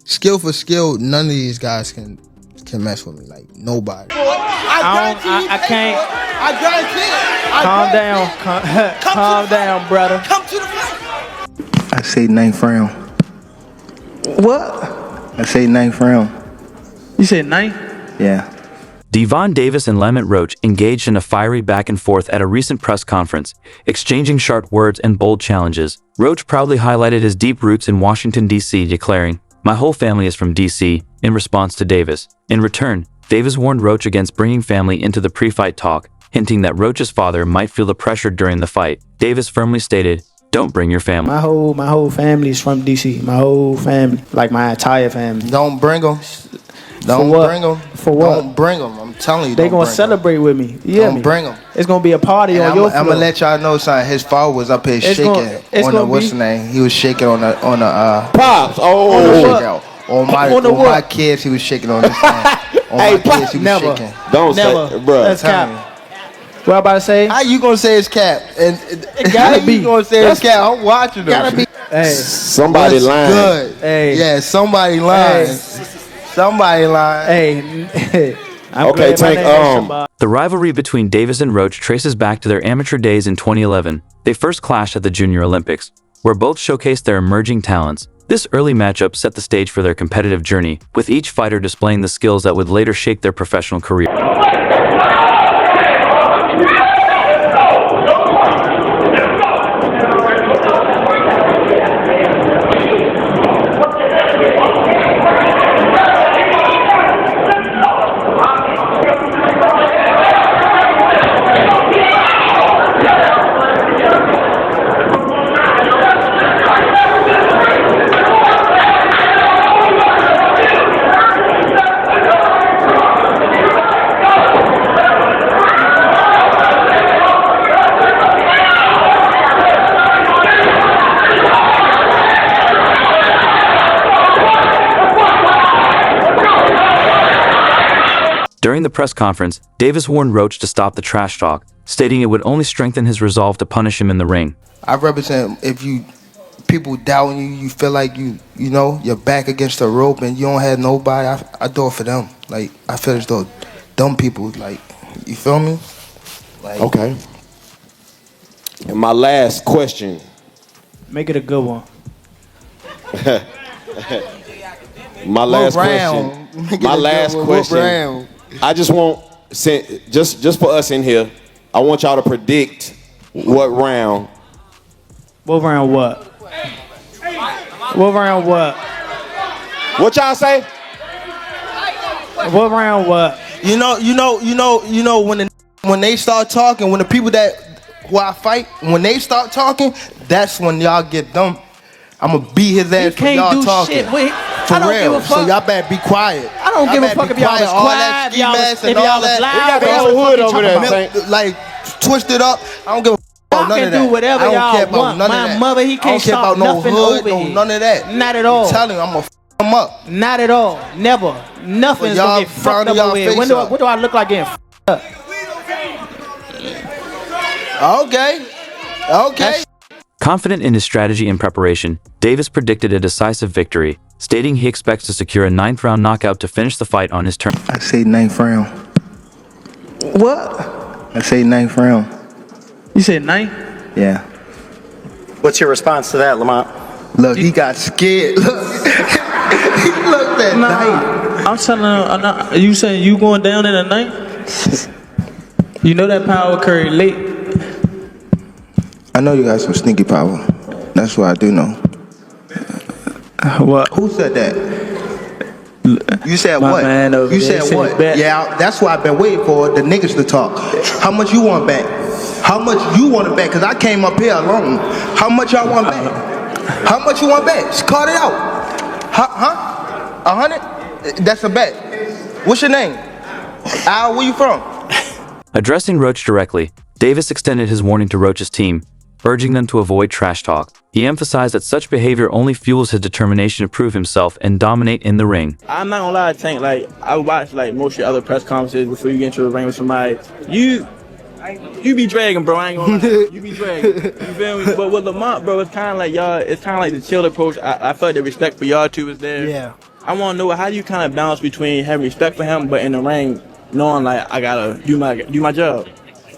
skill for skill, none of these guys can mess with me. Like nobody. I can't. I guarantee it. Calm down. Calm down, brother. Come to the fight. I say 9th round. What? I say 9th round. You said 9? Yeah. Gervonta Davis and Lamont Roach engaged in a fiery back and forth at a recent press conference, exchanging sharp words and bold challenges. Roach proudly highlighted his deep roots in Washington, D.C., declaring, "My whole family is from D.C.," in response to Davis. In return, Davis warned Roach against bringing family into the pre-fight talk, hinting that Roach's father might feel the pressure during the fight. Davis firmly stated, "Don't bring your family." My whole family is from D.C. My whole family, like my entire family. Don't bring them. Don't bring them. For what? Don't bring them. I'm telling you. They gonna celebrate with me. Yeah, don't bring them. It's gonna be a party on your floor. I'm gonna let y'all know something. His father was up here shaking on the what's the name? He was shaking on the Pops. On my kids, he was shaking on this thing. On my kids, he was shaking. Don't Never. say, bro. That's cap. What I about to say? How you gonna say it's cap? And It gotta be. You gonna say it's cap? I'm watching them. Gotta be. Hey, Somebody lying. Good. Hey. Yeah, somebody lying. Somebody lying. hey. I'm Okay, glad my Tank. name is somebody. The rivalry between Davis and Roach traces back to their amateur days in 2011. They first clashed at the Junior Olympics, where both showcased their emerging talents. This early matchup set the stage for their competitive journey, with each fighter displaying the skills that would later shape their professional career. During the press conference, Davis warned Roach to stop the trash talk, stating it would only strengthen his resolve to punish him in the ring. I represent if people doubting you, you feel like you're back against the rope and you don't have nobody. I do it for them. Like I feel as though dumb people, like you feel me? Like, Okay. And my last question. Make it a good one. My last question. My last question. I just want, just for us in here, I want y'all to predict what round. What round what? What round what? What y'all say? What round what? You know when they start talking, when the people who I fight, when they start talking, that's when y'all get dumb. I'ma beat his ass for y'all talking. Shit. Wait, For I don't real. give a fuck. So y'all better be quiet. I don't give a fuck if y'all was quiet, if y'all was loud. We got the whole hood over there, Tank. Like twisted up. I don't give a fuck about none of that. Y'all can do whatever I don't care y'all about want. none of My that. mother, he I don't can't care stop about no nothing hood, over no here. none of that. Not at all. I'm telling you, I'm gonna f them up. Not at all. Never. Nothing's Well, gonna y'all get fucked frowning up y'all over here. face up. What do I look like getting fucked up? Okay. Confident in his strategy and preparation, Davis predicted a decisive victory, stating he expects to secure a 9th round knockout to finish the fight on his terms. I say 9th round. What? I say 9th round. You said 9? Yeah. What's your response to that, Lamont? Look, he got scared. Look. He looked at night. I'm telling him, you saying you going down in a night? You know that power curry late. I know you got some sneaky power. That's what I do know. What? Who said that? You said My what? man over You there said said what? bet. Yeah, that's why I've been waiting for the niggas to talk. How much you want back? How much you want to bet? Because I came up here alone. How much y'all want back? How much you want back? Just call it out. Huh? 100? That's a bet. What's your name? Al, where you from? Addressing Roach directly, Davis extended his warning to Roach's team, urging them to avoid trash talk. He emphasized that such behavior only fuels his determination to prove himself and dominate in the ring. I'm not gonna lie, Tank. Like I watch like most of your other press conferences before you get into the ring with somebody. You be dragging, bro. I ain't gonna lie. You be dragging. You feel me? But with Lamont, bro, it's kind of like y'all. It's kind of like the chill approach. I felt the respect for y'all two is there. Yeah. I want to know how do you kind of balance between having respect for him, but in the ring, knowing like I gotta do my job.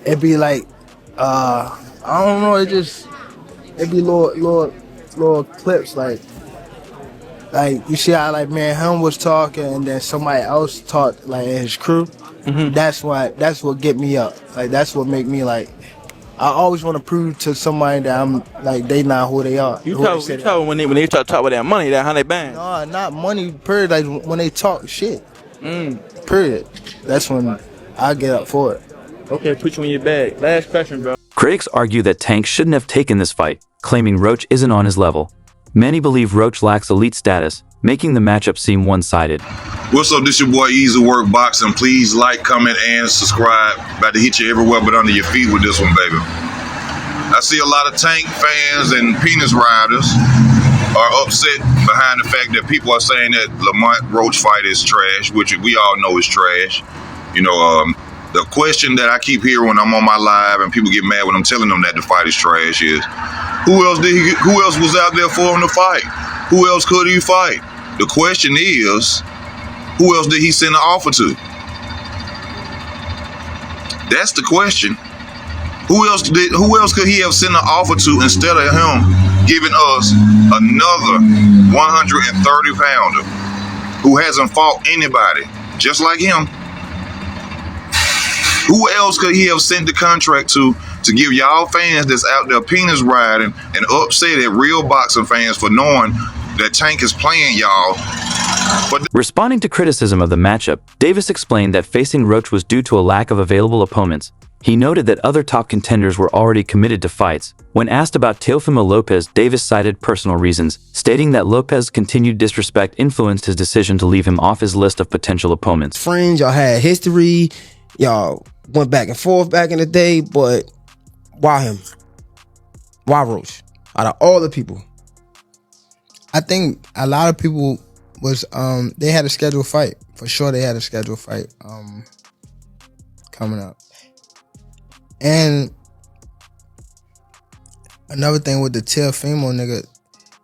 It'd be like, I don't know. It'd be little clips like you see how like me and him was talking, and then somebody else talked like his crew. Mm-hmm. That's what get me up. Like that's what make me like. I always want to prove to somebody that I'm like they not who they are. You tell when they talk about that money, that how they bang. No, not money. Period. Like when they talk shit. Mm. Period. That's when I get up for it. Okay, put you in your bag. Last question, bro. Critics argue that Tank shouldn't have taken this fight, claiming Roach isn't on his level. Many believe Roach lacks elite status, making the matchup seem one-sided. What's up, this your boy Easy Work Boxing. Please like, comment, and subscribe. About to hit you everywhere but under your feet with this one, baby. I see a lot of Tank fans and penis riders are upset behind the fact that people are saying that Lamont Roach fight is trash, which we all know is trash. You know, the question that I keep hearing when I'm on my live and people get mad when I'm telling them that the fight is trash is, who else was out there for him to fight? Who else could he fight? The question is, who else did he send an offer to? That's the question. Who else could he have sent an offer to instead of him giving us another 130 pounder who hasn't fought anybody just like him? Who else could he have sent the contract to give y'all fans that's out there penis riding and upset at real boxing fans for knowing that Tank is playing y'all? Responding to criticism of the matchup, Davis explained that facing Roach was due to a lack of available opponents. He noted that other top contenders were already committed to fights. When asked about Teofimo Lopez, Davis cited personal reasons, stating that Lopez's continued disrespect influenced his decision to leave him off his list of potential opponents. Friends, y'all had history, y'all went back and forth back in the day, but why him? Why Roach? Out of all the people. I think a lot of people was they had a scheduled fight. For sure they had a scheduled fight coming up. And another thing with the Teofimo nigga,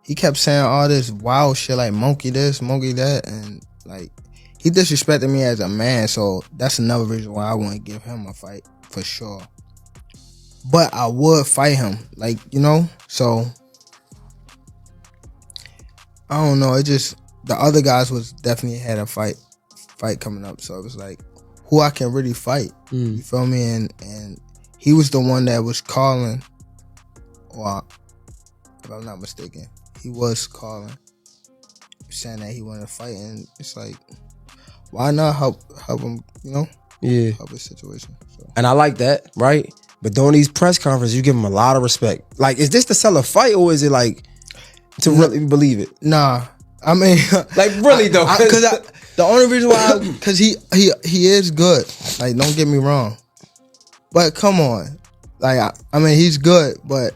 he kept saying all this wild shit like monkey this, monkey that, and like he disrespected me as a man, so that's another reason why I want to give him a fight for sure. But I would fight him, like, you know, so I don't know. It just, the other guys was definitely had a fight coming up, so it was like who I can really fight. You feel me? And he was the one that was calling, or if I'm not mistaken, he was calling, saying that he wanted to fight, and it's like, why not help him? You know? Yeah. Help his situation. So. And I like that, right? But during these press conferences, you give him a lot of respect. Like, is this to sell a fight, or is it like to really believe it? Nah, I mean, like really though, because the only reason why, because he is good. Like, don't get me wrong, but come on, like I mean, he's good, but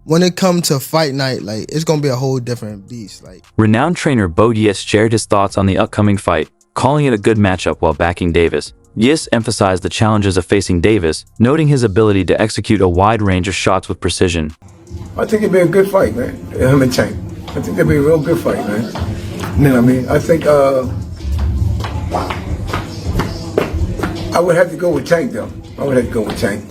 when it comes to fight night, like it's gonna be a whole different beast. Like, renowned trainer Bo Yes shared his thoughts on the upcoming fight, calling it a good matchup while backing Davis. Yes emphasized the challenges of facing Davis, noting his ability to execute a wide range of shots with precision. I think it'd be a good fight, man. Him and Tank. I think it'd be a real good fight, man. You know what I mean? I think I would have to go with Tank, though. I would have to go with Tank.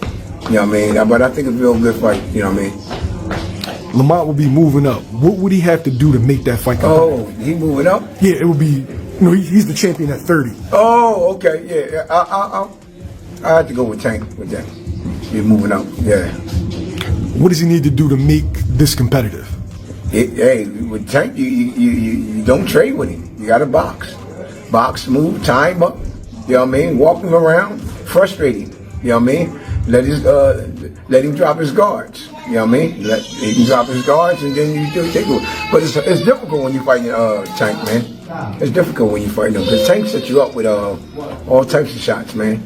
You know what I mean? But I think it's a real good fight. You know what I mean? Lamont will be moving up. What would he have to do to make that fight competitive? Oh, he moving up? Yeah, it would be. You know, he's the champion at 30. Oh, okay, yeah. I have to go with Tank with that. He's moving up, yeah. What does he need to do to make this competitive? Hey, with Tank, you don't trade with him. You got to box, move, time up. You know what I mean? Walk him around, frustrate him. You know what I mean? Let him drop his guards. You know what I mean? Let him drop his guards, and then you take it. But it's difficult when you fight Tank, man. It's difficult when you fight him because Tank sets you up with all types of shots, man.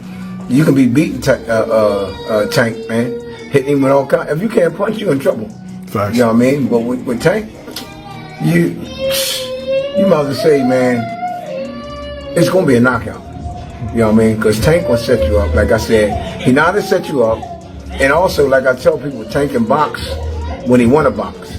You can be beating Tank, man. Hitting him with all kinds. If you can't punch, you're in trouble. Facts. You know what I mean? But with Tank, you might as well say, man, it's gonna be a knockout. You know what I mean? Because Tank will set you up. Like I said, he know how to set you up, and also, like I tell people, Tank can box when he want to box.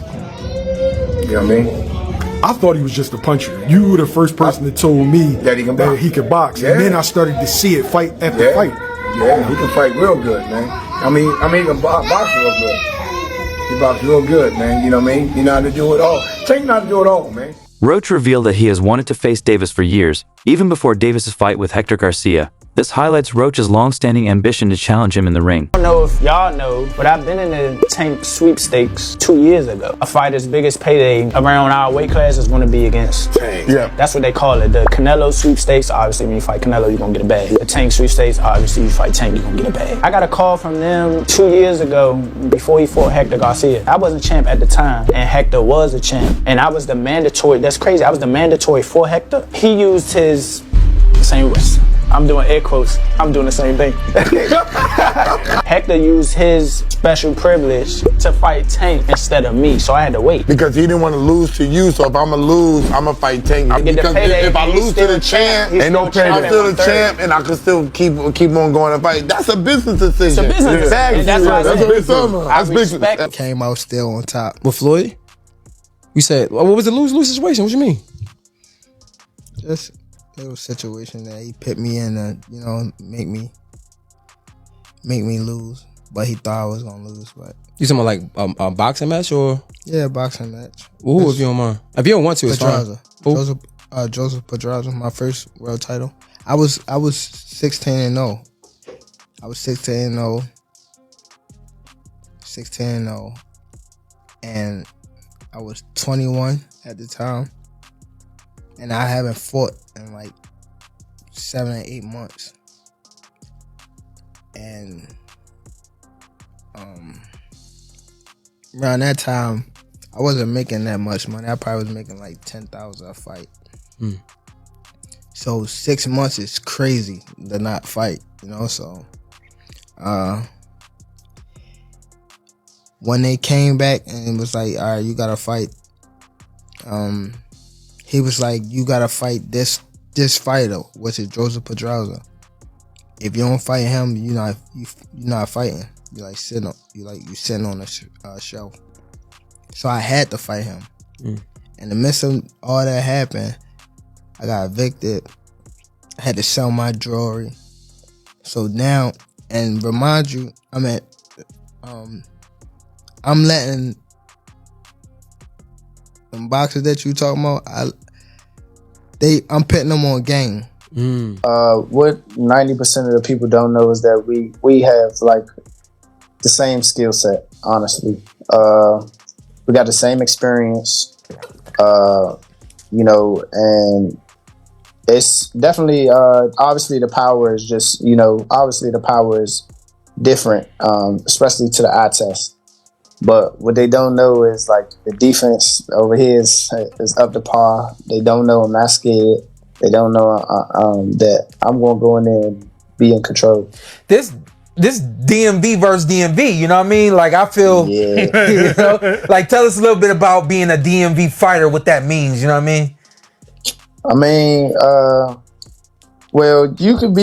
You know what I mean? I thought he was just a puncher. You were the first person that told me that he could box. And then I started to see it fight after fight. Yeah, he can fight real good, man. I mean, he can box real good. He boxes real good, man. You know what I mean? You know how to do it all. Tank know how to do it all, man. Roach revealed that he has wanted to face Davis for years, even before Davis's fight with Hector Garcia. This highlights Roach's long-standing ambition to challenge him in the ring. I don't know if y'all know, but I've been in the Tank sweepstakes 2 years ago. A fighter's biggest payday around our weight class is going to be against Tank. Yeah. That's what they call it. The Canelo sweepstakes, obviously when you fight Canelo, you're going to get a bag. The Tank sweepstakes, obviously you fight Tank, you're going to get a bag. I got a call from them 2 years ago before he fought Hector Garcia. I wasn't champ at the time, and Hector was a champ. And I was the mandatory, that's crazy, I was the mandatory for Hector. He used his same wrist. I'm doing air quotes. I'm doing the same thing. Hector used his special privilege to fight Tank instead of me, so I had to wait. Because he didn't want to lose to you, so if I'm going to lose, I'm going to fight Tank. Because if I lose to the champ, ain't no payday. I'm still the champ, and I can still keep on going and fight. That's a business decision. It's a business decision. And that's why that's business. Came out still on top. With Floyd? You said, what was the lose-lose situation? What you mean? Just little situation that he put me in to, you know, make me lose. But he thought I was gonna lose. But You talking about like a boxing match or? Yeah, boxing match. Ooh, if you don't mind. If you don't want to, it's fine. Joseph Pedraza, my first world title. I was 16-0. I was 16-0. 16-0. And I was 21 at the time. And I haven't fought in like 7 or 8 months. And around that time, I wasn't making that much money. I probably was making like $10,000 a fight. So 6 months is crazy to not fight, you know. So when they came back and it was like, all right, you gotta fight. He was like, you gotta fight this fighter, which is Joseph Pedraza. If you don't fight him, you're not fighting. You're like sitting on a shelf. So I had to fight him. In the midst of all that happened, I got evicted. I had to sell my jewelry. So now, and remind you, I'm letting them boxers that you talking about, I'm putting them on game. What 90% of the people don't know is that we have like the same skill set, honestly. We got the same experience, you know, and it's definitely, obviously the power is just, you know, obviously the power is different, especially to the eye test. But what they don't know is like the defense over here is up to par. They don't know I'm not scared. They don't know that I'm going to go in there and be in control. This DMV versus DMV, you know what I mean? Like I feel, you know, like tell us a little bit about being a DMV fighter, what that means, you know what I mean? Well, you can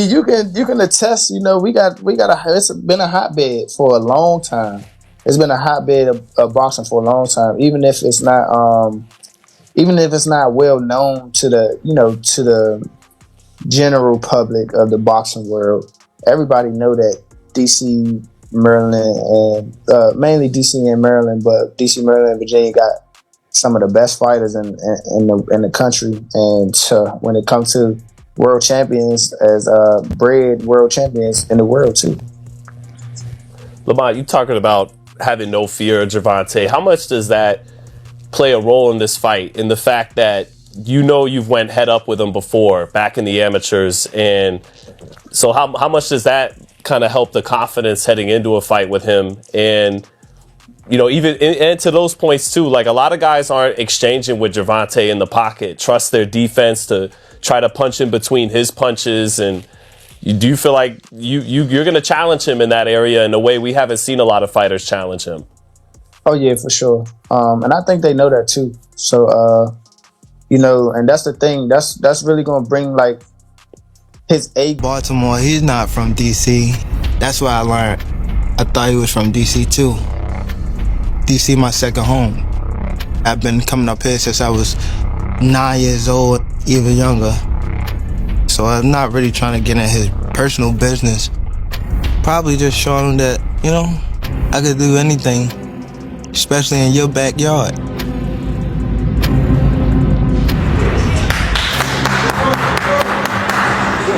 attest, you know, it's been a hotbed for a long time. It's been a hotbed of boxing for a long time, even if it's not well known to the general public of the boxing world. Everybody know that DC, Maryland, and mainly DC and Maryland, but DC, Maryland, and Virginia got some of the best fighters in the country. And when it comes to world champions, as bred world champions in the world too. Lamont, you talking about having no fear of Gervonta. How much does that play a role in this fight, in the fact that you know you've went head up with him before back in the amateurs, and so how much does that kind of help the confidence heading into a fight with him? And you know, even and to those points too, like a lot of guys aren't exchanging with Gervonta in the pocket, trust their defense to try to punch in between his punches. And do you feel like you're going to challenge him in that area in a way we haven't seen a lot of fighters challenge him? Oh yeah, for sure. And I think they know that too. So, you know, and that's the thing. That's really going to bring like his Baltimore. He's not from DC. That's what I learned. I thought he was from DC too. DC my second home. I've been coming up here since I was 9 years old, even younger. So I'm not really trying to get in his personal business. Probably just showing him that, you know, I could do anything, especially in your backyard.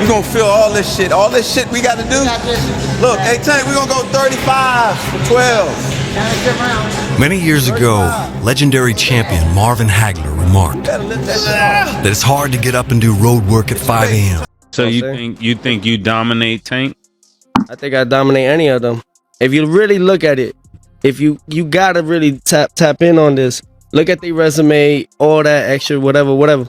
You gonna feel all this shit we gotta do? Look, hey Tank, we gonna go 35 for 12. Many years ago, legendary champion Marvin Hagler remarked that it's hard to get up and do road work at 5 a.m. So you think you dominate Tank? I think I dominate any of them. If you really look at it, if you gotta really tap in on this, look at the resume, all that extra, whatever.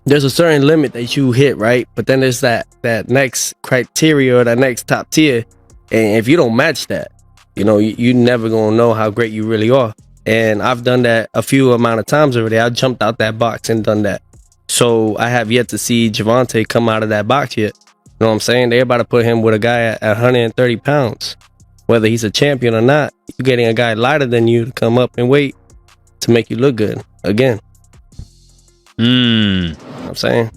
There's a certain limit that you hit, right? But then there's that next criteria or that next top tier. And if you don't match that, you know, you never gonna know how great you really are. And I've done that a few amount of times already. I jumped out that box and done that. So I have yet to see Gervonta come out of that box yet. You know what I'm saying? They're about to put him with a guy at 130 pounds. Whether he's a champion or not, you're getting a guy lighter than you to come up and weight to make you look good again. You know what I'm saying?